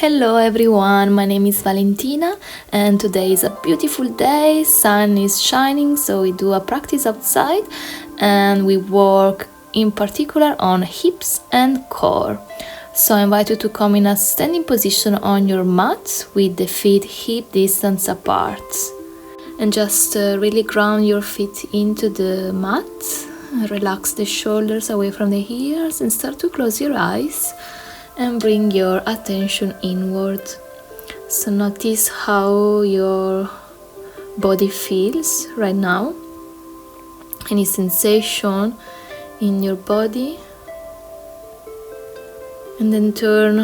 Hello everyone, my name is Valentina and today is a beautiful day, sun is shining, so we do a practice outside and we work in particular on hips and core. So I invite you to come in a standing position on your mat with the feet hip distance apart. And just really ground your feet into the mat, relax the shoulders away from the ears and start to close your eyes. And bring your attention inward. So notice how your body feels right now. Any sensation in your body. And then turn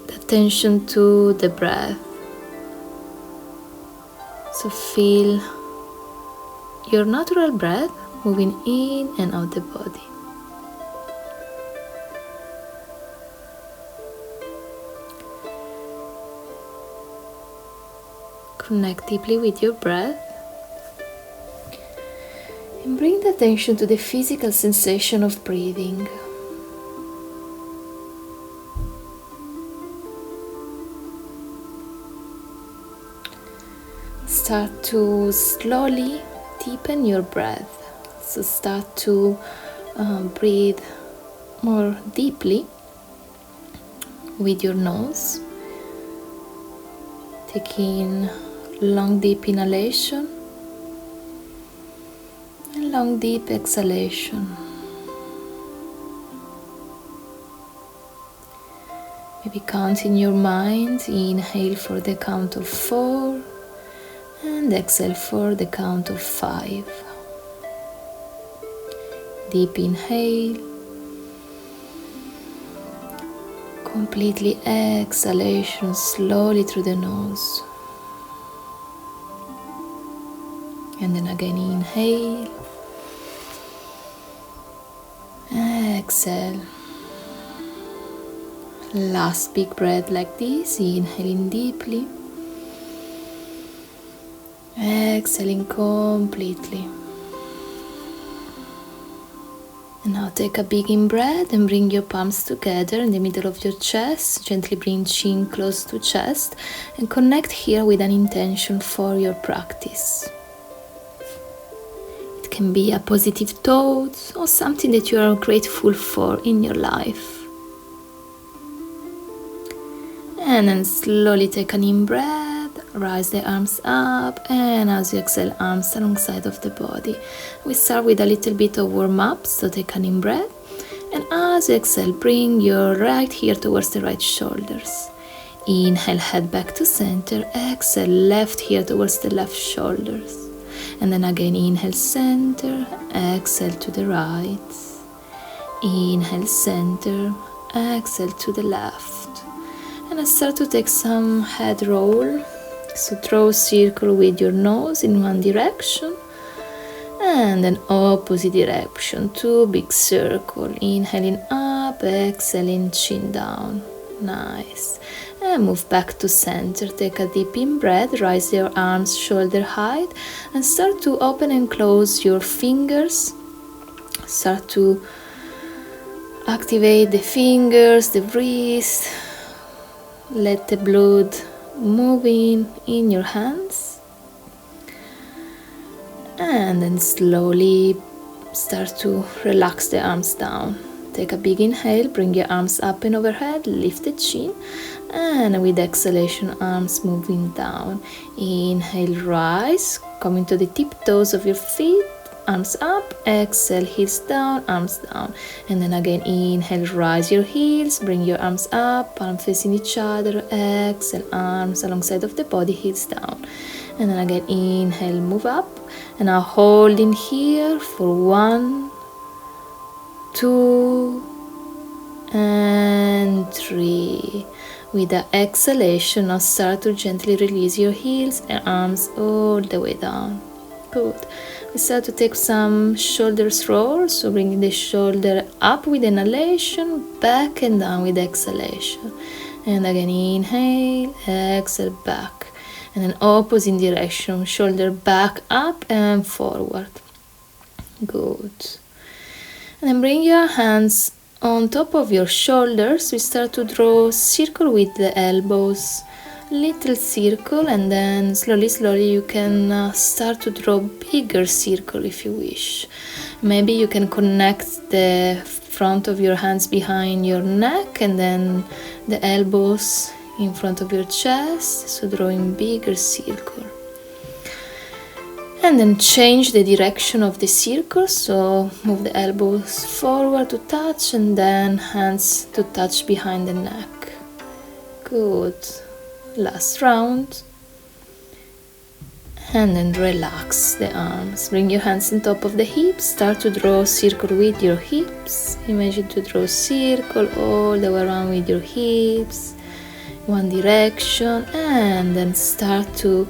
the attention to the breath. So feel your natural breath moving in and out the body. Connect deeply with your breath and bring the attention to the physical sensation of breathing. Start to slowly deepen your breath. So start to breathe more deeply with your nose. Take in long deep inhalation and long deep exhalation. Maybe count in your mind, inhale for the count of 4 and exhale for the count of 5. Deep inhale, completely exhalation slowly through the nose. And then again inhale, exhale. Last big breath like this, inhaling deeply, exhaling completely. And now take a big in-breath and bring your palms together in the middle of your chest. Gently bring chin close to chest and connect here with an intention for your practice. It can be a positive thought or something that you are grateful for in your life. And then slowly take an in-breath, rise the arms up, and as you exhale, arms alongside of the body. We start with a little bit of warm-up, so take an in-breath, and as you exhale, bring your right heel towards the right shoulders. Inhale, head back to center, exhale, left heel towards the left shoulders. And then again, inhale, center, exhale to the right. Inhale, center, exhale to the left. And I start to take some head roll. So draw a circle with your nose in one direction and then opposite direction, 2 big circles. Inhaling up, exhaling, chin down. Nice. And move back to center. Take a deep in breath, rise your arms shoulder height and start to open and close your fingers. Start to activate the fingers, the wrist. Let the blood moving in your hands and then slowly start to relax the arms down. Take a big inhale, bring your arms up and overhead, lift the chin, and with exhalation, arms moving down. Inhale, rise, coming to the tiptoes of your feet, arms up, exhale, heels down, arms down. And then again, inhale, rise your heels, bring your arms up, palms facing each other, exhale, arms alongside of the body, heels down. And then again, inhale, move up. And now holding here for 1, 2, and 3. With the exhalation, now start to gently release your heels and arms all the way down. Good. We start to take some shoulders roll, so bringing the shoulder up with inhalation, back and down with exhalation. And again, inhale, exhale, back. And then opposite direction, shoulder back, up and forward. Good. And then bring your hands On top of your shoulders, we start to draw a circle with the elbows. Little circle, and then slowly you can start to draw bigger circle if you wish. Maybe you can connect the front of your hands behind your neck and then the elbows in front of your chest, so drawing bigger circle. And then change the direction of the circle, so move the elbows forward to touch and then hands to touch behind the neck. Good. Last round. And then relax the arms. Bring your hands on top of the hips. Start to draw a circle with your hips. Imagine to draw a circle all the way around with your hips. One direction. And then start to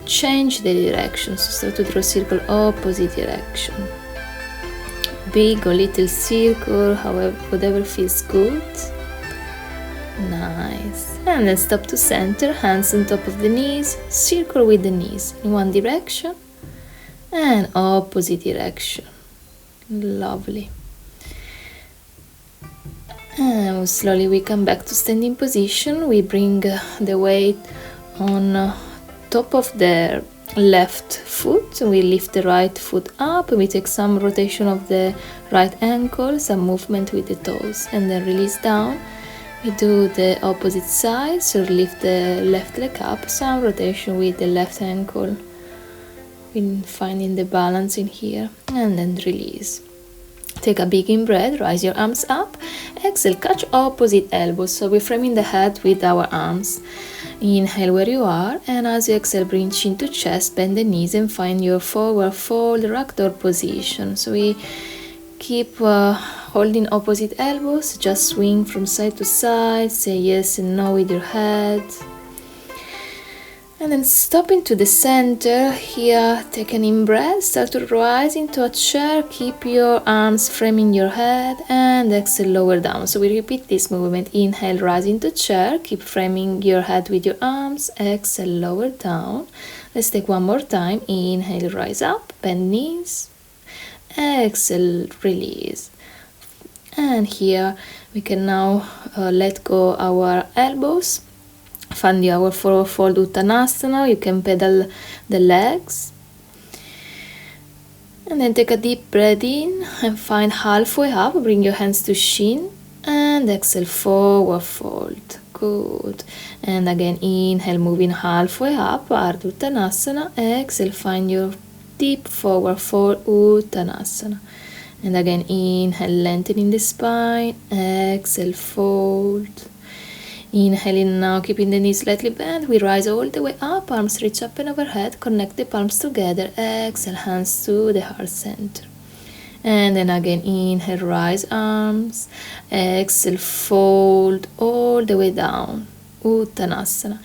change the direction. So start to draw a circle opposite direction. Big or little circle, however, whatever feels good. Nice. And then stop to center, hands on top of the knees, circle with the knees in one direction and opposite direction. Lovely. And slowly we come back to standing position. We bring the weight on top of the left foot. We lift the right foot up. We take some rotation of the right ankle, some movement with the toes, and then release down. We do the opposite side, so lift the left leg up, some rotation with the left ankle. We're finding the balance in here, and then release. Take a big in breath, rise your arms up, exhale, catch opposite elbows, so we're framing the head with our arms. Inhale where you are, and as you exhale, bring chin to chest, bend the knees and find your forward fold ragdoll position. So we keep holding opposite elbows, just swing from side to side, say yes and no with your head. And then stop into the center. Here, take an in breath, start to rise into a chair, keep your arms framing your head and exhale, lower down. So we repeat this movement. Inhale, rise into chair, keep framing your head with your arms, exhale, lower down. Let's take one more time. Inhale, rise up, bend knees, exhale, release. And here we can now let go our elbows. Find our forward fold Uttanasana. You can pedal the legs. And then take a deep breath in and find halfway up. Bring your hands to shin and exhale, forward fold. Good. And again, inhale, moving halfway up, Ardha Uttanasana. Exhale, find your deep forward fold Uttanasana. And again, inhale, lengthening the spine, exhale, fold. Inhaling now, keeping the knees slightly bent, we rise all the way up, arms reach up and overhead, connect the palms together, exhale, hands to the heart center. And then again, inhale, rise arms, exhale, fold all the way down, Uttanasana.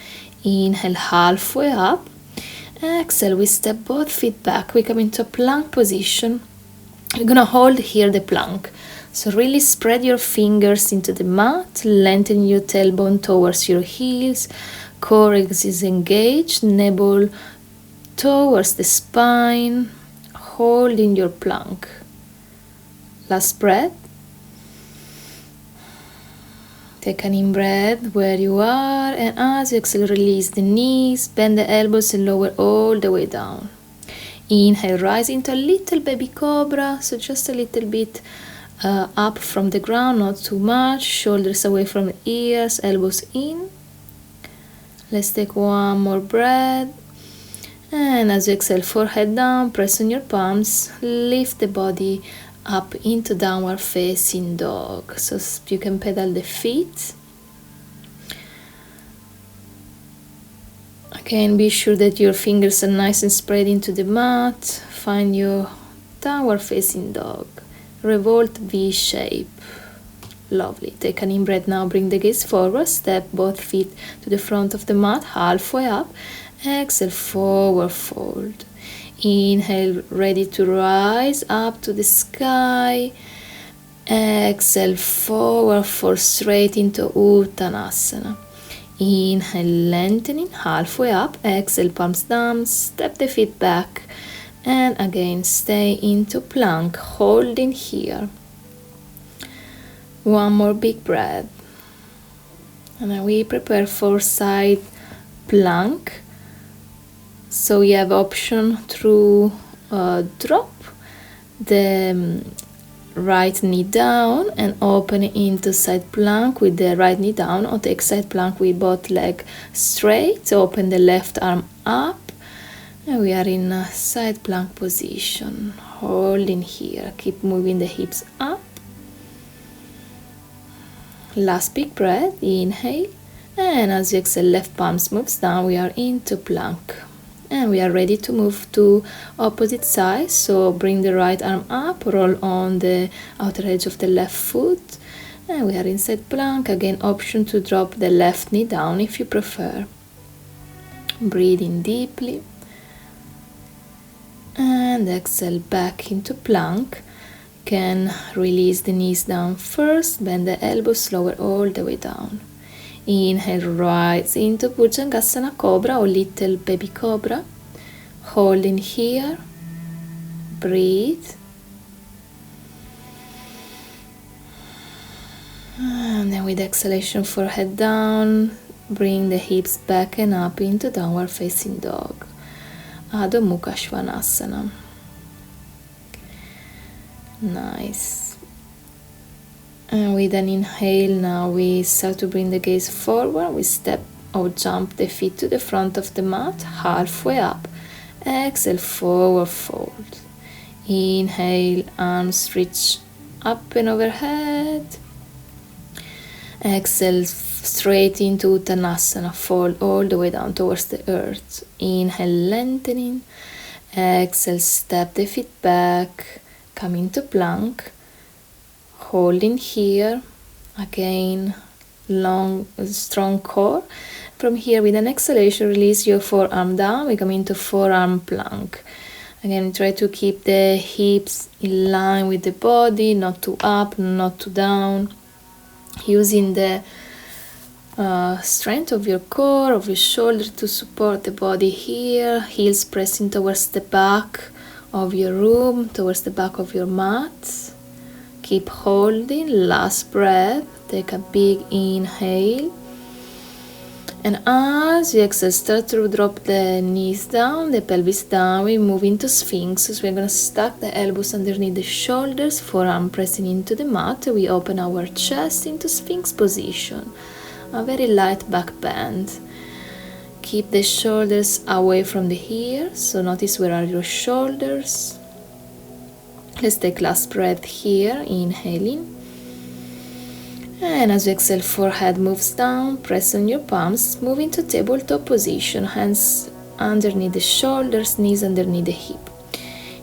Inhale, halfway up, exhale, we step both feet back, we come into a plank position. You're gonna hold here the plank. So really spread your fingers into the mat, lengthen your tailbone towards your heels, core is engaged, navel towards the spine, holding your plank. Last breath. Take an in breath where you are, and as you exhale, release the knees, bend the elbows and lower all the way down. Inhale, rise into a little baby cobra, so just a little bit up from the ground, not too much, shoulders away from the ears, elbows in. Let's take one more breath. And as you exhale, forehead down, press on your palms, lift the body up into downward facing dog. So you can pedal the feet. Again, be sure that your fingers are nice and spread into the mat. Find your downward facing dog. Revolt V shape. Lovely. Take an in breath now, bring the gaze forward, step both feet to the front of the mat, halfway up. Exhale, forward fold. Inhale, ready to rise up to the sky. Exhale, forward fold straight into Uttanasana. Inhale, lengthening, halfway up. Exhale, palms down, step the feet back. And again, stay into plank, holding here. One more big breath. And then we prepare for side plank. So we have option to drop the right knee down and open into side plank with the right knee down, or take side plank with both legs straight, open the left arm up, and we are in a side plank position, holding here, keep moving the hips up. Last big breath, inhale, and as you exhale, left palms moves down, we are into plank. And we are ready to move to opposite side, so bring the right arm up, roll on the outer edge of the left foot, and we are inside plank. Again, option to drop the left knee down if you prefer. Breathe in deeply, and exhale back into plank. Can release the knees down first, bend the elbows, lower all the way down. Inhale, rise into Bhujangasana Cobra or little baby cobra. Holding here, breathe. And then with exhalation, forehead down, bring the hips back and up into downward facing dog. Adho Mukha Svanasana. Nice. And with an inhale, now we start to bring the gaze forward. We step or jump the feet to the front of the mat, halfway up. Exhale, forward fold. Inhale, arms reach up and overhead. Exhale, straight into Uttanasana, fold all the way down towards the earth. Inhale, lengthening. Exhale, step the feet back. Come into plank, holding here, again, long, strong core. From here, with an exhalation, release your forearm down, we come into forearm plank. Again, try to keep the hips in line with the body, not too up, not too down. Using the strength of your core, of your shoulder to support the body here, heels pressing towards the back of your room, towards the back of your mat. Keep holding. Last breath. Take a big inhale, and as you exhale, start to drop the knees down, the pelvis down. We move into Sphinx. So we're going to stack the elbows underneath the shoulders, forearm pressing into the mat. We open our chest into Sphinx position, a very light back bend. Keep the shoulders away from the ears, so notice where are your shoulders. Let's take last breath here, inhaling. And as you exhale, forehead moves down, press on your palms, move into tabletop position, hands underneath the shoulders, knees underneath the hip.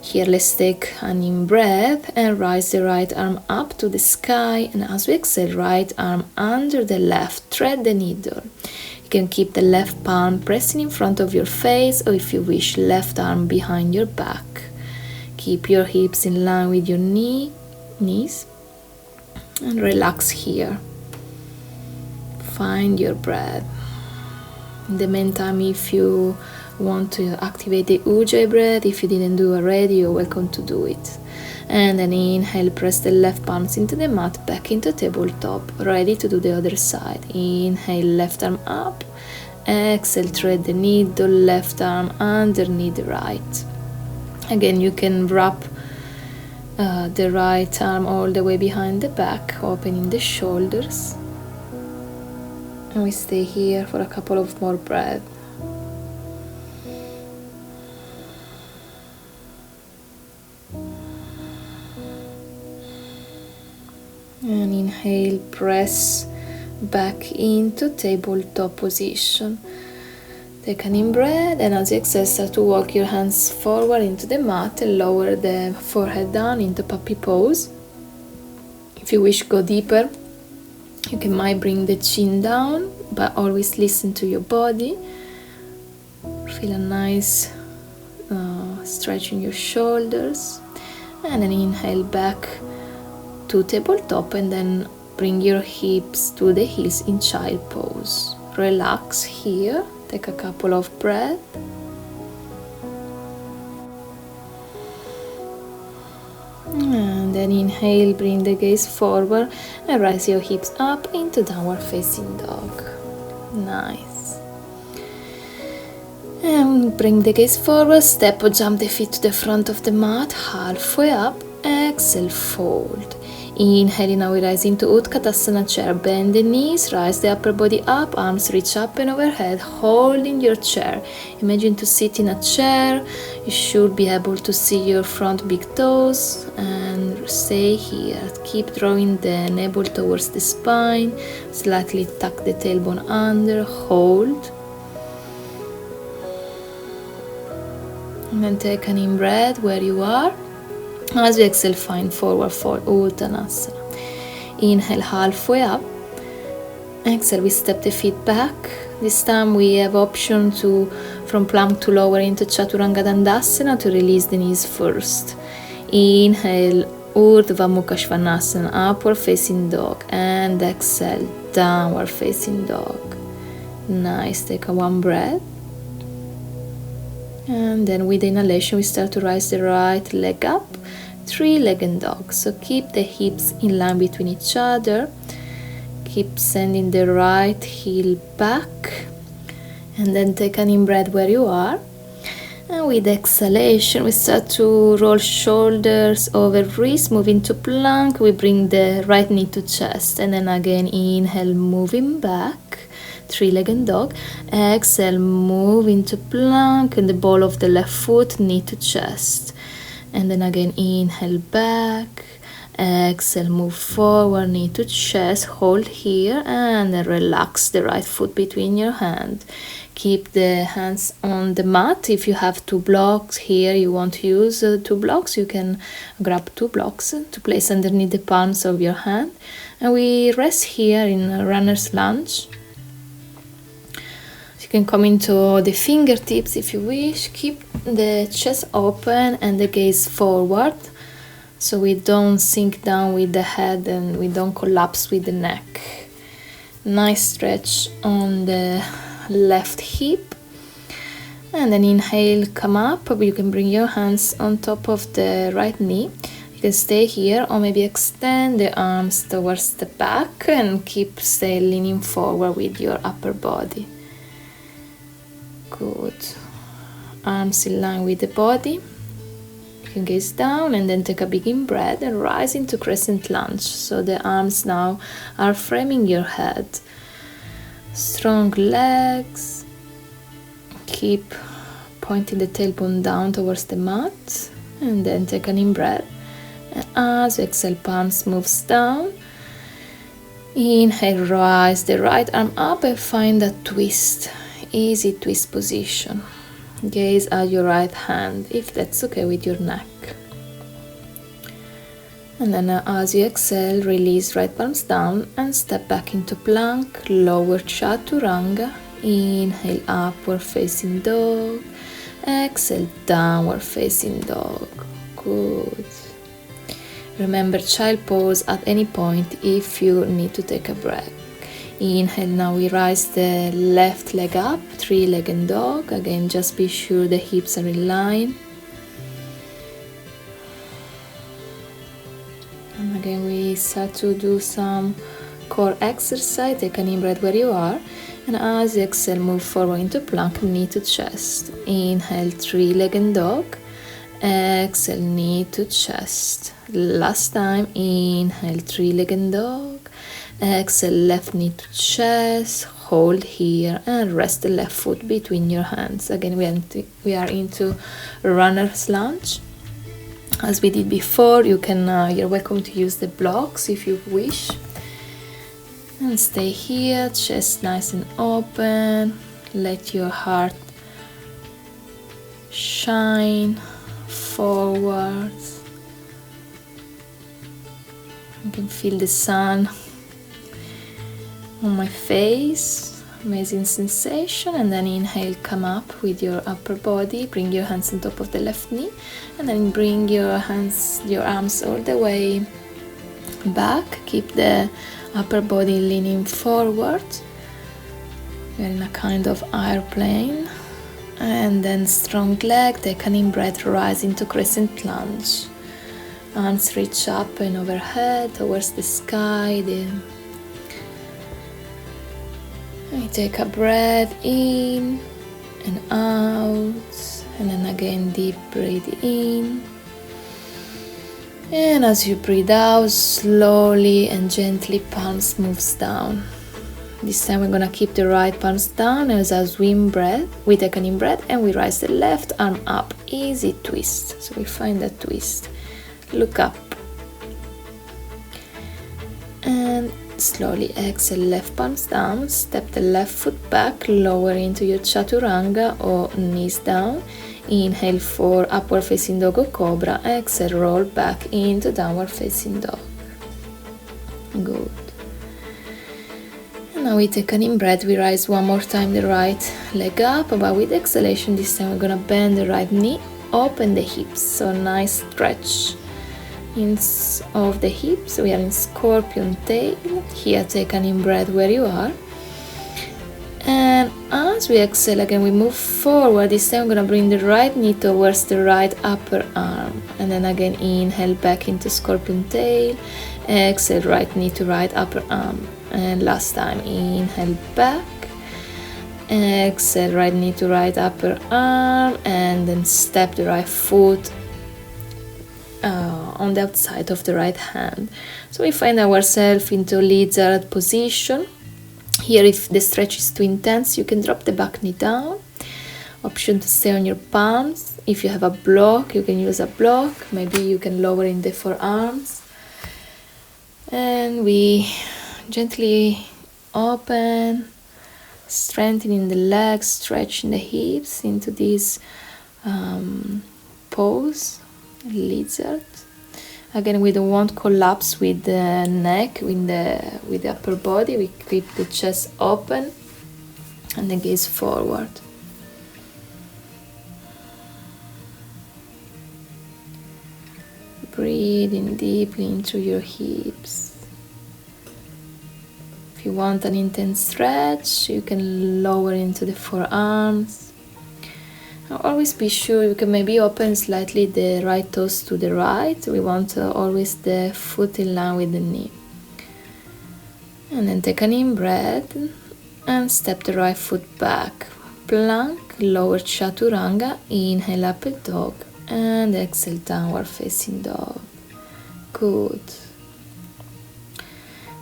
Here, let's take an in breath and rise the right arm up to the sky. And as we exhale, right arm under the left, thread the needle. You can keep the left palm pressing in front of your face, or if you wish, left arm behind your back. Keep your hips in line with your knees, and relax here. Find your breath. In the meantime, if you want to activate the Ujjayi breath, if you didn't do already, you're welcome to do it. And then inhale, press the left palms into the mat, back into tabletop, ready to do the other side. Inhale, left arm up. Exhale, thread the needle, left arm underneath the right. Again, you can wrap the right arm all the way behind the back, opening the shoulders. And we stay here for a couple of more breaths. And inhale, press back into tabletop position. Take an in breath, and as you exhale, start to walk your hands forward into the mat and lower the forehead down into puppy pose. If you wish, go deeper. You might bring the chin down, but always listen to your body. Feel a nice stretch in your shoulders. And then inhale back to tabletop, and then bring your hips to the heels in child pose. Relax here. Take a couple of breaths. And then inhale, bring the gaze forward and rise your hips up into downward facing dog. Nice. And bring the gaze forward, step or jump the feet to the front of the mat, halfway up, exhale, fold. Inhale, now we rise into Utkatasana Chair, bend the knees, rise the upper body up, arms reach up and overhead, holding your chair. Imagine to sit in a chair, you should be able to see your front big toes and stay here. Keep drawing the navel towards the spine, slightly tuck the tailbone under, hold. And then take an in-breath where you are. As you exhale, find forward fold, Uttanasana. Inhale, halfway up. Exhale, we step the feet back. This time we have option to from plank to lower into Chaturanga Dandasana to release the knees first. Inhale, Urdhva Mukha Svanasana, upward facing dog, and exhale, downward facing dog. Nice, take a one breath. And then with the inhalation we start to rise the right leg up, three-legged dog. So keep the hips in line between each other. Keep sending the right heel back. And then take an in-breath where you are. And with exhalation we start to roll shoulders over wrists, move into plank. We bring the right knee to chest. And then again inhale, moving back. Three-legged dog. Exhale, move into plank and the ball of the left foot, knee to chest. And then again inhale back. Exhale, move forward, knee to chest, hold here and then relax the right foot between your hands. Keep the hands on the mat. If you have two blocks here, you want to use two blocks, you can grab two blocks to place underneath the palms of your hand. And we rest here in a runner's lunge. You can come into the fingertips if you wish. Keep the chest open and the gaze forward so we don't sink down with the head and we don't collapse with the neck. Nice stretch on the left hip. And then inhale, come up. You can bring your hands on top of the right knee. You can stay here or maybe extend the arms towards the back and stay leaning forward with your upper body. Good. Arms in line with the body. You can gaze down and then take a big in-breath and rise into Crescent Lunge. So the arms now are framing your head. Strong legs. Keep pointing the tailbone down towards the mat. And then take an in-breath. And as you exhale, palms moves down. Inhale, rise the right arm up and find a twist. Easy twist position. Gaze at your right hand if that's okay with your neck. And then as you exhale, release right palms down and step back into plank, lower Chaturanga. Inhale, upward facing dog. Exhale, downward facing dog. Good. Remember child pose at any point if you need to take a breath. Inhale, now we rise the left leg up, three-legged dog. Again, just be sure the hips are in line. And again, we start to do some core exercise. Take an in-breath where you are. And as you exhale, move forward into plank, knee to chest. Inhale, three-legged dog. Exhale, knee to chest. Last time, inhale, three-legged dog. Exhale, left knee to chest, hold here and rest the left foot between your hands. Again, we are into runner's lunge. As we did before, you're welcome to use the blocks if you wish. And stay here, chest nice and open. Let your heart shine forward. You can feel the sun on my face, amazing sensation. And then inhale, come up with your upper body, bring your hands on top of the left knee, and then bring your arms all the way back. Keep the upper body leaning forward. You're in a kind of airplane. And then strong leg, take an in-breath, rise into Crescent Lunge. Arms reach up and overhead towards the sky. We take a breath in and out, and then again deep breathe in. And as you breathe out, slowly and gently palms moves down. This time we're gonna keep the right palms down as we in-breath. We take an in-breath and we rise the left arm up. Easy twist. So we find that twist. Look up. And slowly exhale, left palms down. Step the left foot back, lower into your chaturanga or knees down. Inhale for upward facing dog or cobra. Exhale, roll back into downward facing dog. Good. And now we take an in-breath. We rise one more time the right leg up, but with exhalation this time we're gonna bend the right knee, open the hips. So nice stretch of the hips. We are in scorpion tail. Here take an in-breath where you are. And as we exhale again, we move forward. This time we're going to bring the right knee towards the right upper arm. And then again, inhale back into scorpion tail. Exhale, right knee to right upper arm. And last time, inhale back. Exhale, right knee to right upper arm. And then step the right foot on the outside of the right hand. So we find ourselves into lizard position. Here, if the stretch is too intense, you can drop the back knee down. Option to stay on your palms. If you have a block, you can use a block. Maybe you can lower in the forearms. And we gently open, strengthening the legs, stretching the hips into this pose, lizard. Again, we don't want collapse with the neck, with the upper body. We keep the chest open and the gaze forward. Breathe in deeply into your hips. If you want an intense stretch, you can lower into the forearms. Always be sure you can maybe open slightly the right toes to the right. We want always the foot in line with the knee. And then take an in-breath and step the right foot back. Plank, lower chaturanga, inhale upward dog and exhale downward facing dog. Good.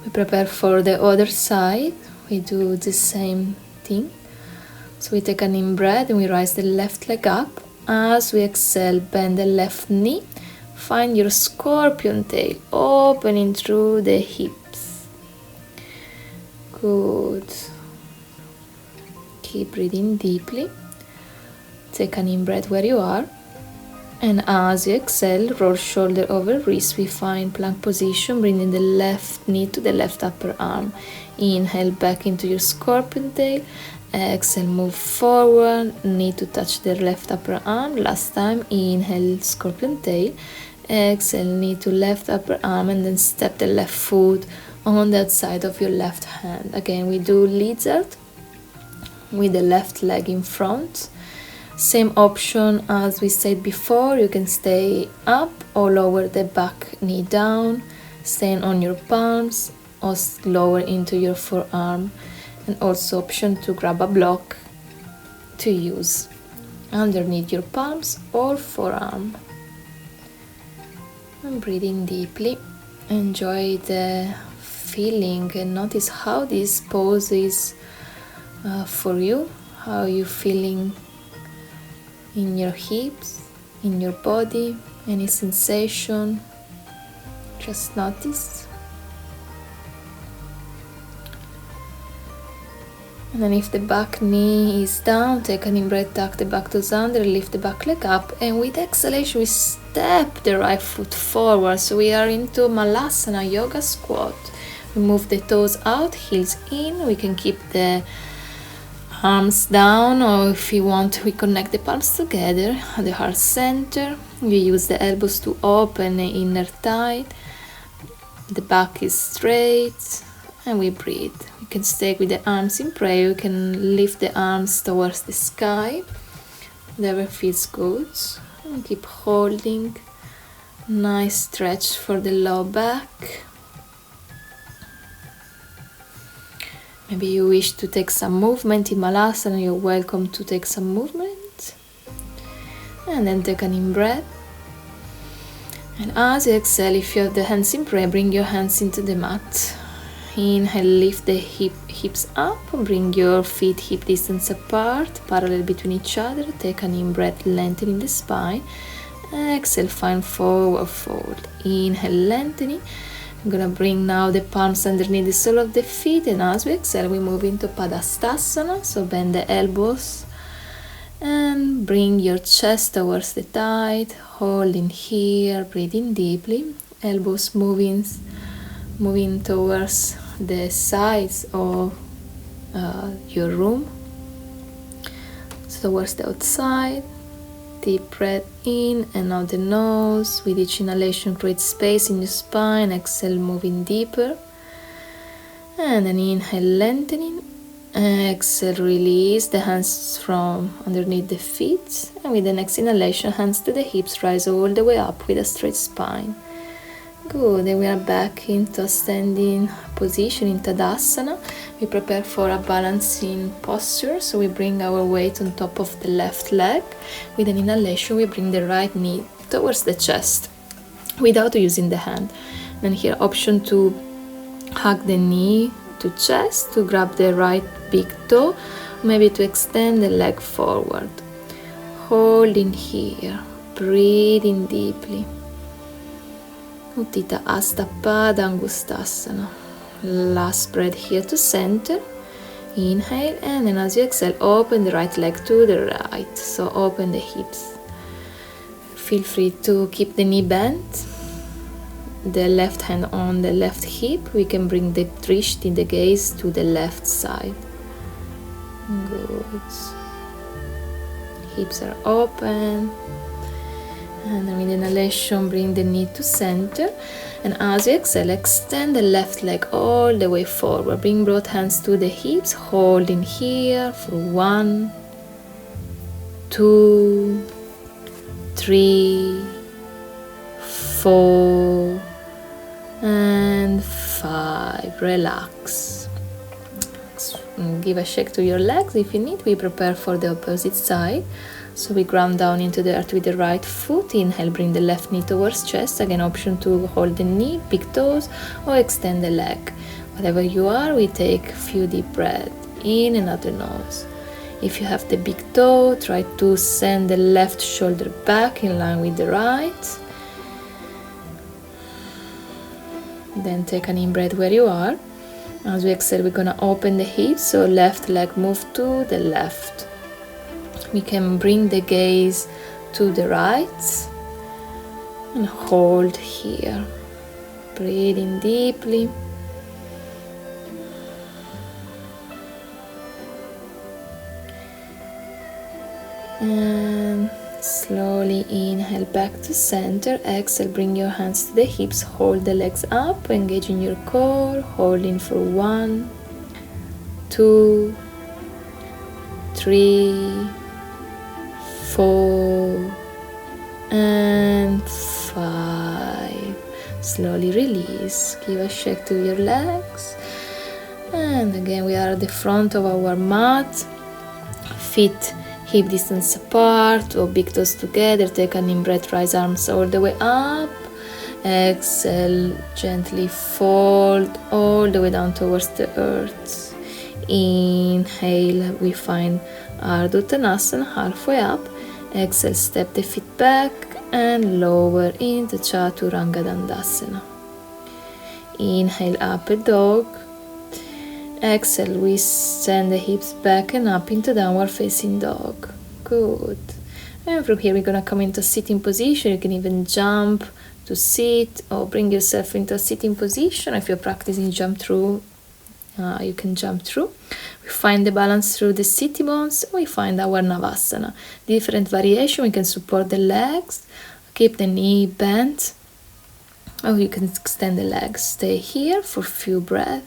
We prepare for the other side. We do the same thing. So we take an in-breath and we rise the left leg up. As we exhale, bend the left knee. Find your scorpion tail, opening through the hips. Good. Keep breathing deeply. Take an in-breath where you are. And as you exhale, roll shoulder over wrist. We find plank position, bringing the left knee to the left upper arm. Inhale back into your scorpion tail. Exhale, move forward, knee to touch the left upper arm. Last time, inhale, scorpion tail. Exhale, knee to left upper arm, and then step the left foot on the outside of your left hand. Again, we do lizard with the left leg in front. Same option as we said before. You can stay up or lower the back knee down, staying on your palms or lower into your forearm. And also option to grab a block to use underneath your palms or forearm. And breathing deeply. Enjoy the feeling and notice how this pose is for you. How you feeling in your hips, in your body, any sensation. Just notice. And then if the back knee is down, take an in-breath, tuck the back toes under, lift the back leg up, and with exhalation we step the right foot forward. So we are into Malasana yoga squat. We move the toes out, heels in. We can keep the arms down, or if you want, we connect the palms together at the heart center. You use the elbows to open the inner thigh. The back is straight, and we breathe. You can stay with the arms in prayer. You can lift the arms towards the sky, whatever feels good. And keep holding Nice stretch for the low back. Maybe you wish to take some movement in Malasana, you're welcome to take some movement. And then take an in-breath. And as you exhale, if you have the hands in prayer, bring your hands into the mat. Inhale, lift the hips up, bring your feet hip distance apart, parallel between each other. Take an in-breath, lengthening the spine. Exhale, find forward fold. Inhale, lengthening. I'm gonna bring now the palms underneath the sole of the feet, and as we exhale, we move into Padastasana. So bend the elbows and bring your chest towards the thigh. Holding here, breathing deeply. Elbows moving towards the sides of your room, so towards the outside. Deep breath in and out the nose. With each inhalation, create space in your spine. Exhale, moving deeper. And then inhale, lengthening. Exhale, release the hands from underneath the feet. And with the next inhalation, hands to the hips, rise all the way up with a straight spine. Good, then we are back into a standing position in Tadasana. We prepare for a balancing posture, so we bring our weight on top of the left leg. With an inhalation, we bring the right knee towards the chest without using the hand. Then here, option to hug the knee to chest, to grab the right big toe, maybe to extend the leg forward. Holding here, breathing deeply. Uttita Hasta Padangustasana. Last breath here to center. Inhale, and then as you exhale, open the right leg to the right. So open the hips. Feel free to keep the knee bent. The left hand on the left hip. We can bring the drishti, the gaze, to the left side. Good. Hips are open. And then with inhalation, bring the knee to center. And as you exhale, extend the left leg all the way forward. Bring both hands to the hips, holding here for 1, 2, 3, 4, and 5. Relax. Give a shake to your legs if you need. We prepare for the opposite side. So we ground down into the earth with the right foot. Inhale, bring the left knee towards chest. Again, option to hold the knee, big toes, or extend the leg. Whatever you are, we take a few deep breaths in and out the nose. If you have the big toe, try to send the left shoulder back in line with the right. Then take an in-breath where you are. As we exhale, we're gonna open the hips, so left leg move to the left. We can bring the gaze to the right and hold here. Breathing deeply. And slowly inhale back to center. Exhale, bring your hands to the hips. Hold the legs up, engaging your core. Holding for 1, 2, 3, 4, and 5. Slowly release. Give a shake to your legs. And again, we are at the front of our mat. Feet hip distance apart or big toes together. Take an in-breath, rise arms all the way up. Exhale, gently fold all the way down towards the earth. Inhale, we find our Uttanasana halfway up. Exhale, step the feet back and lower into Chaturanga Dandasana. Inhale, upward dog. Exhale, we send the hips back and up into downward facing dog. Good. And from here, we're gonna come into a sitting position. You can even jump to sit or bring yourself into a sitting position. If you're practicing jump through, you can jump through. We find the balance through the sitting bones. We find our Navasana. Different variation. We can support the legs, keep the knee bent, or you can extend the legs. Stay here for a few breaths.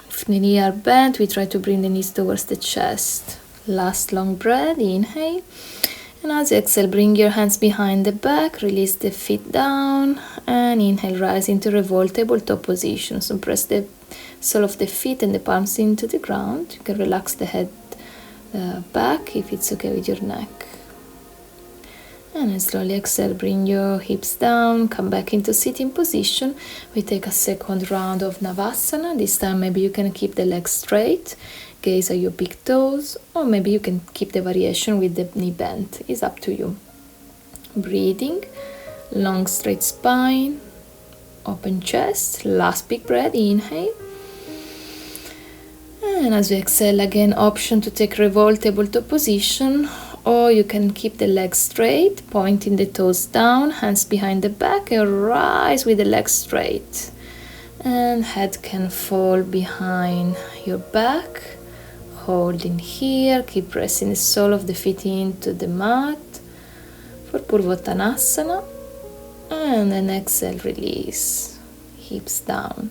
If the knees are bent, we try to bring the knees towards the chest. Last long breath. Inhale. And as you exhale, bring your hands behind the back, release the feet down, and inhale, rise into revolt tabletop position. So press the sole of the feet and the palms into the ground. You can relax the head back if it's okay with your neck. And then slowly exhale, bring your hips down, come back into sitting position. We take a second round of Navasana. This time maybe you can keep the legs straight, gaze at your big toes, or maybe you can keep the variation with the knee bent. It's up to you. Breathing, long straight spine, open chest, last big breath, inhale. And as you exhale again, option to take revolt tabletop position, or you can keep the legs straight, pointing the toes down, hands behind the back, and rise with the legs straight. And head can fall behind your back. Holding here, keep pressing the sole of the feet into the mat for Uttanasana. And then exhale, release, hips down.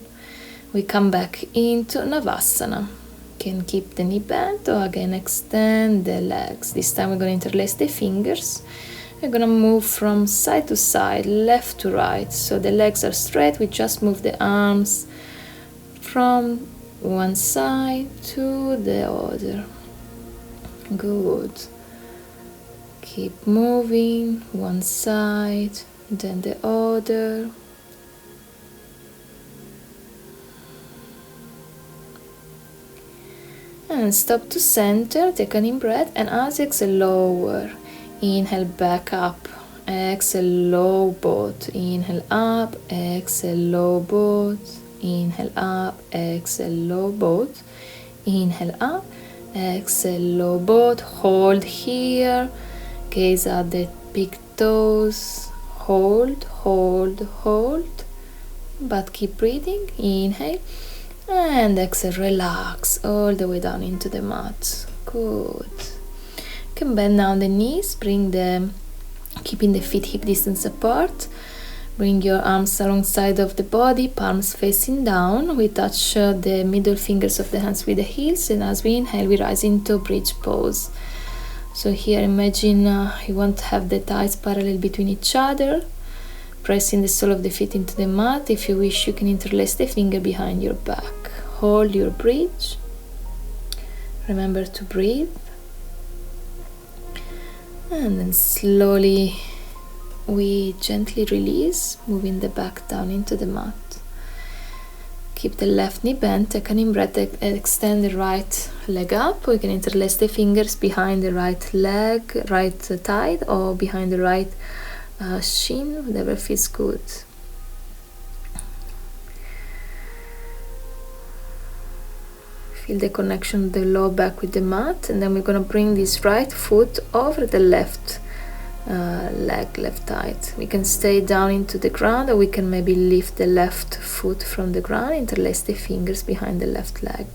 We come back into Navasana. Can keep the knee bent, or again extend the legs. This time we're going to interlace the fingers. We're going to move from side to side, left to right. So the legs are straight. We just move the arms from one side to the other. Good. Keep moving, one side, then the other. And stop to center, take an in-breath, and as you exhale, lower. Inhale, back up. Exhale, low boat. Inhale, up. Exhale, low boat. Inhale, up. Exhale, low boat. Inhale, up. Exhale, low boat. Hold here. Gaze at the big toes. Hold, hold, hold. But keep breathing. Inhale. And exhale, relax all the way down into the mat. Good. You can bend down the knees, keeping the feet hip distance apart. Bring your arms alongside of the body, palms facing down. We touch the middle fingers of the hands with the heels, and as we inhale, we rise into bridge pose. So here, imagine you want to have the thighs parallel between each other. Pressing the sole of the feet into the mat. If you wish, you can interlace the finger behind your back. Hold your bridge. Remember to breathe. And then slowly we gently release, moving the back down into the mat. Keep the left knee bent, take an in-breath, extend the right leg up. We can interlace the fingers behind the right leg, right thigh, or behind the right shin, whatever feels good. Feel the connection of the low back with the mat, and then we're going to bring this right foot over the left leg, left thigh. We can stay down into the ground, or we can maybe lift the left foot from the ground, interlace the fingers behind the left leg.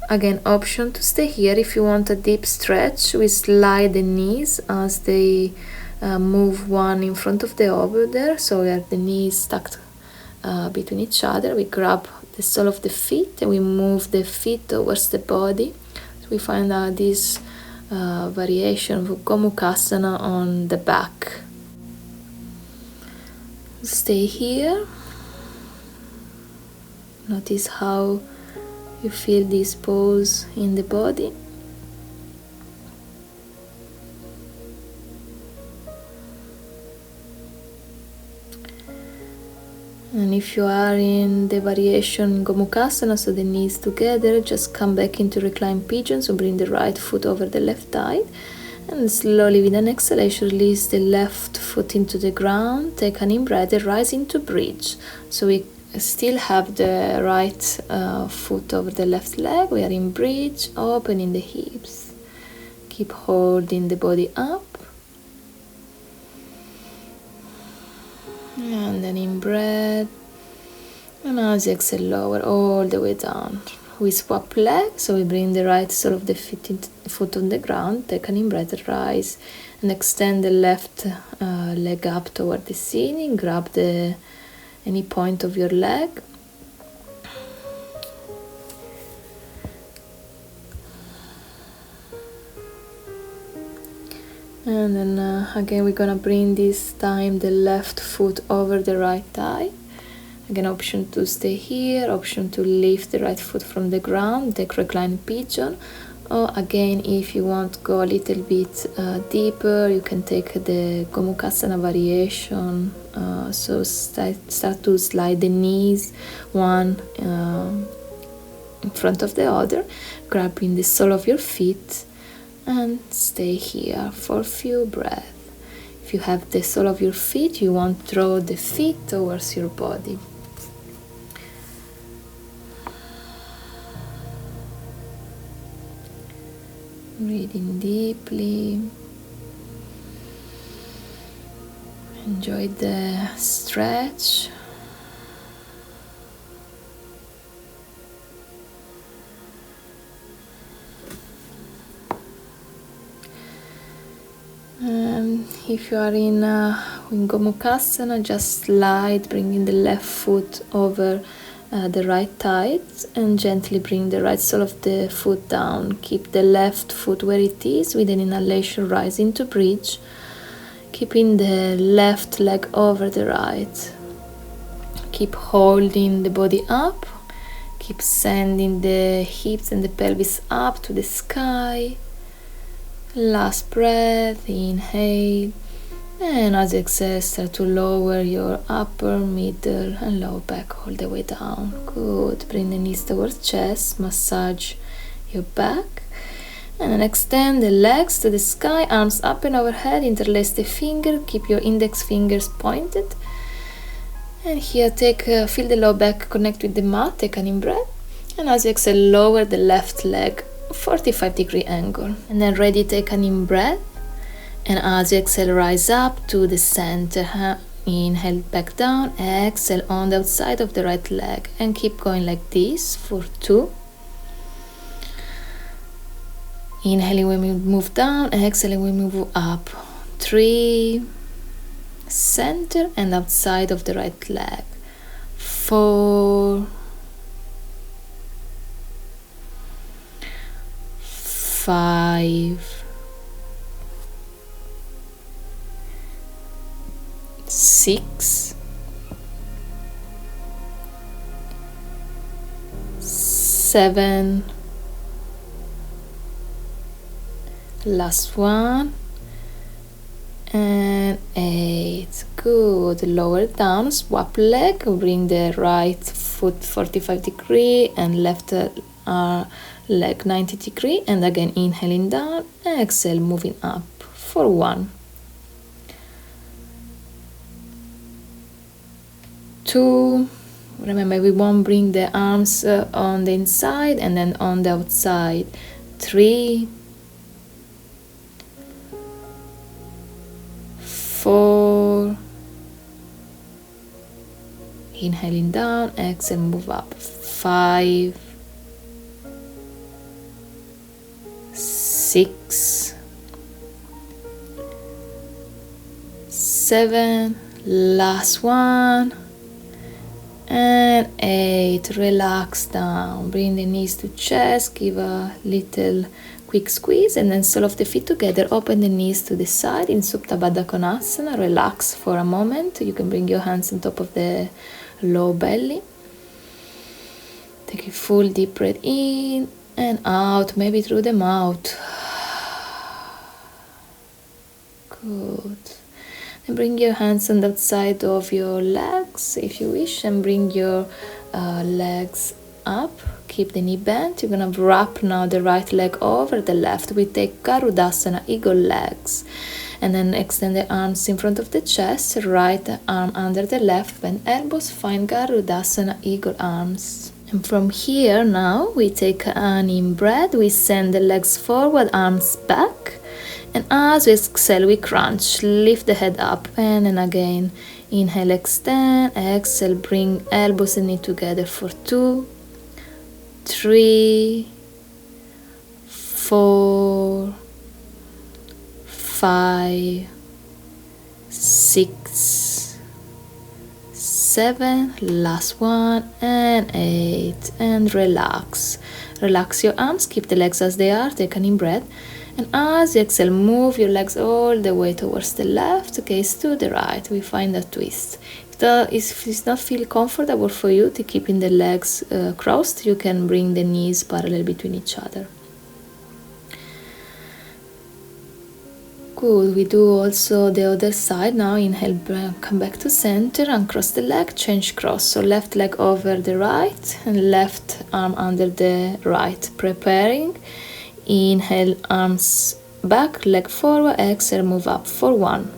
Again, option to stay here. If you want a deep stretch, we slide the knees as they move one in front of the other, so we have the knees stacked between each other. We grab the sole of the feet and we move the feet towards the body. So we find this variation of Gomukhasana on the back. Stay here. Notice how you feel this pose in the body. And if you are in the variation Gomukhasana, so the knees together, just come back into reclined pigeon. So bring the right foot over the left thigh. And slowly with an exhalation, release the left foot into the ground. Take an in-breath, rise into bridge. So we still have the right foot over the left leg. We are in bridge, opening the hips. Keep holding the body up. And then in breath, and as you exhale, lower all the way down. We swap legs, so we bring the right sole of the foot on the ground, take an in-breath, rise, and extend the left leg up toward the ceiling. Grab any point of your leg. And then again, we're gonna bring this time the left foot over the right thigh. Again, option to stay here, option to lift the right foot from the ground, take recline pigeon. Or again, if you want to go a little bit deeper, you can take the Gomukhasana variation. So start to slide the knees one in front of the other, grabbing the sole of your feet, and stay here for a few breaths. If you have the sole of your feet, you want to draw the feet towards your body. Breathing deeply. Enjoy the stretch. And if you are in Gomukhasana, just slide, bringing the left foot over the right thigh and gently bring the right sole of the foot down. Keep the left foot where it is with an inhalation, rise into bridge, keeping the left leg over the right. Keep holding the body up, keep sending the hips and the pelvis up to the sky. Last breath, inhale, and as you exhale, start to lower your upper, middle and lower back all the way down. Good. Bring the knees towards chest, massage your back, and then extend the legs to the sky, arms up and overhead, interlace the finger, keep your index fingers pointed. And here feel the low back connect with the mat, take an in-breath, and as you exhale, lower the left leg 45-degree angle, and then ready, take an in-breath, and as you exhale, rise up to the center. Inhale back down, exhale on the outside of the right leg, and keep going like this for 2. Inhaling when we move down, exhaling when we move up. 3, center and outside of the right leg. 4, 5, 6, 7, last one, and 8. Good. Lower down, swap leg, bring the right foot 45-degree and left leg 90-degree, and again inhaling down, exhale, moving up for 1, 2. Remember, we won't bring the arms on the inside and then on the outside. 3, 4, inhaling down, exhale, move up. 5, 6, 7, last one, and 8. Relax down, bring the knees to chest, give a little quick squeeze, and then sole of the feet together, open the knees to the side in Supta Baddha Konasana. Relax for a moment. You can bring your hands on top of the low belly. Take a full deep breath in and out, maybe through the mouth. Good. And bring your hands on the outside of your legs if you wish, and bring your legs up. Keep the knee bent. You're gonna wrap now the right leg over the left. We take Garudasana, eagle legs, and then extend the arms in front of the chest, right arm under the left, bend elbows, find Garudasana, eagle arms. And from here now we take an in-breath, we send the legs forward, arms back, and as we exhale we crunch, lift the head up, and then again inhale, extend, exhale, bring elbows and knee together for 2, 3, 4, 5, 6, 7, last one, and 8. And relax your arms, keep the legs as they are, take an in-breath, And as you exhale, move your legs all the way towards the left, gaze to the right. We find a twist. If it's not feel comfortable for you to keeping the legs crossed, you can bring the knees parallel between each other. Good. We do also the other side now. Inhale, come back to center, uncross the leg, change cross. So left leg over the right and left arm under the right. Preparing. Inhale, arms back, leg forward, exhale, move up for 1,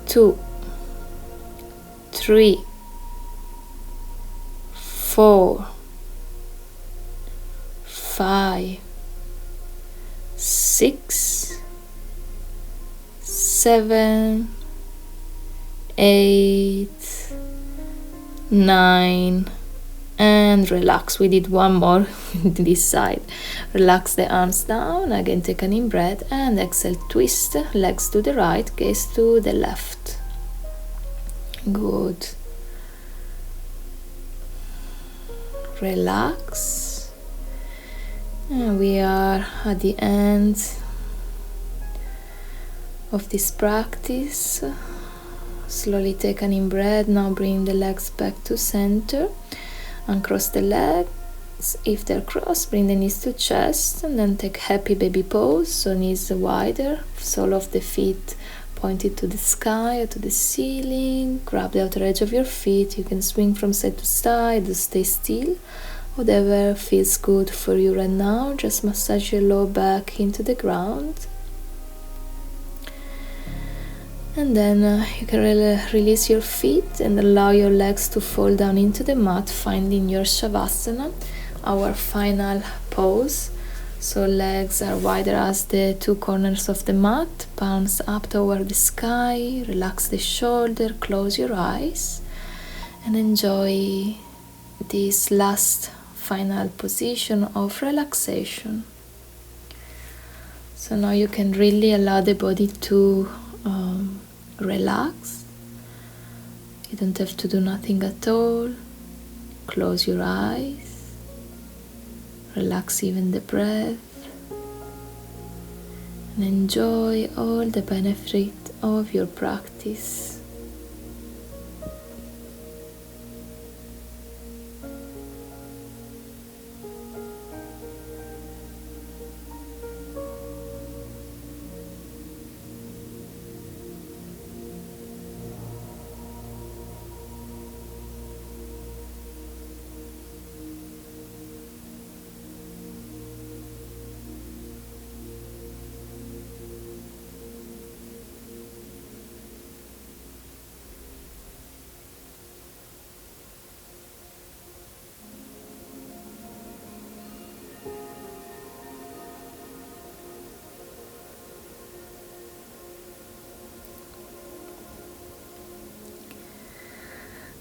2, 3, 4, 5, 6, 7, 8, 9, and relax. We did one more this side. Relax the arms down, again take an in breath and exhale, twist legs to the right, gaze to the left. Good. Relax. And we are at the end of this practice. Slowly take an in breath. Now bring the legs back to center. Uncross the legs. If they're crossed, bring the knees to chest and then take happy baby pose. So knees wider, sole of the feet pointed to the sky or to the ceiling. Grab the outer edge of your feet. You can swing from side to side, stay still. Whatever feels good for you right now. Just massage your lower back into the ground. And then you can release your feet and allow your legs to fall down into the mat, finding your Shavasana, our final pose. So legs are wider as the two corners of the mat, palms up toward the sky, relax the shoulder, close your eyes, and enjoy this last final position of relaxation. So now you can really allow the body to relax. You don't have to do nothing at all. Close your eyes. Relax even the breath. And enjoy all the benefit of your practice.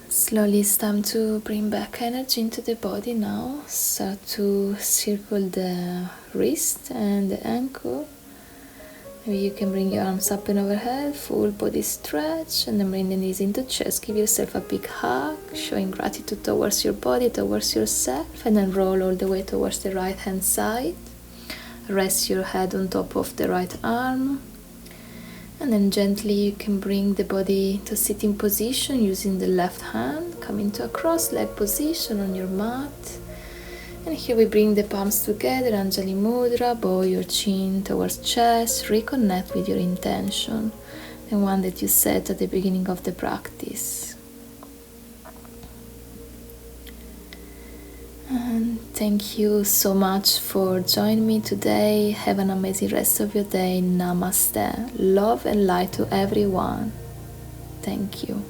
Slowly it's time to bring back energy into the body now. Start to circle the wrist and the ankle. Maybe you can bring your arms up and overhead, full body stretch, and then bring the knees into chest. Give yourself a big hug, showing gratitude towards your body, towards yourself, and then roll all the way towards the right hand side. Rest your head on top of the right arm. And then gently you can bring the body to sitting position using the left hand. Come into a cross leg position on your mat. And here we bring the palms together, Anjali Mudra, bow your chin towards chest, reconnect with your intention, the one that you set at the beginning of the practice. And thank you so much for joining me today. Have an amazing rest of your day. Namaste. Love and light to everyone. Thank you.